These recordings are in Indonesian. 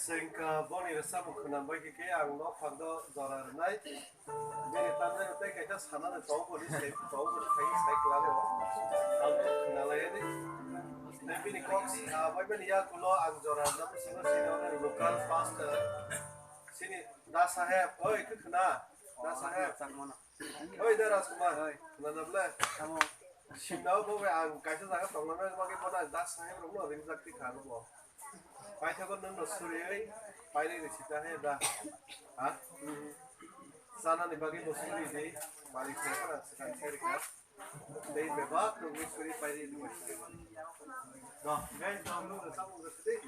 Sengka boni rasa mukna bagi ke ang no phando jora nai bini tamne te kaita sana na chau boni se chau boni kai sai klane am na lai ni ne bini cox bai bini ya kulo ang jora na singo singo ne local pastor sini da saheb oi khna da saheb oi da raskumar na nabla sinau bo ang kaisa jaga tonglana bagi bona da saheb ro ring jakti khano bo Pai theo con nâng nó suri ấy, pai đây thì chỉ ta hết ra, hả? Sana này bagi nó suri đi, bagi saya kan sekarang saya dekat, dari bebas nunggu suri pai đây dua. Dah, guys, dah nunggu sama udah sedih.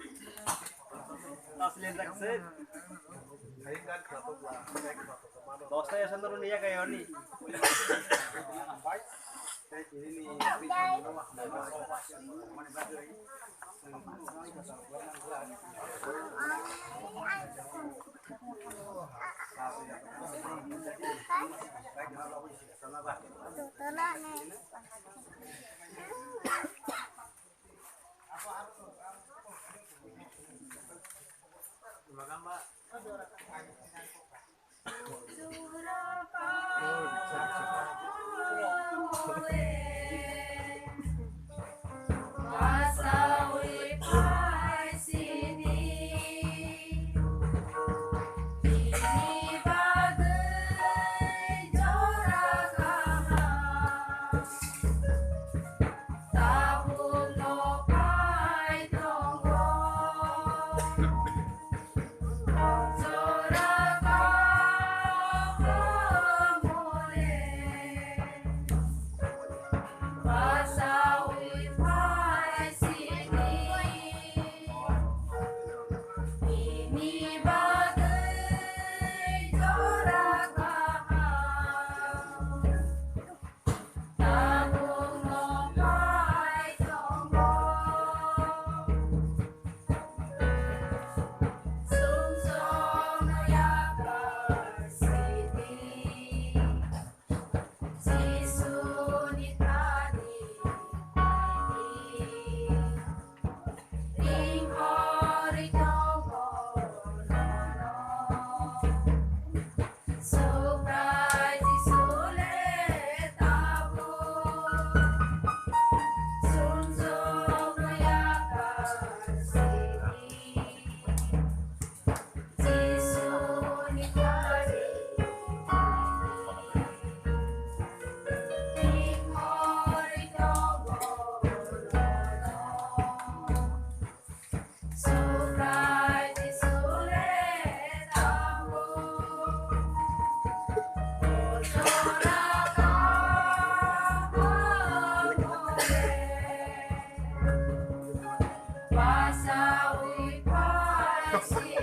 Asli yang sakit. Hari kan kenapa pula? Saya kenapa kemana? Dosa ya sendiri nih ya kayak ini. Baik, saya ini Passa o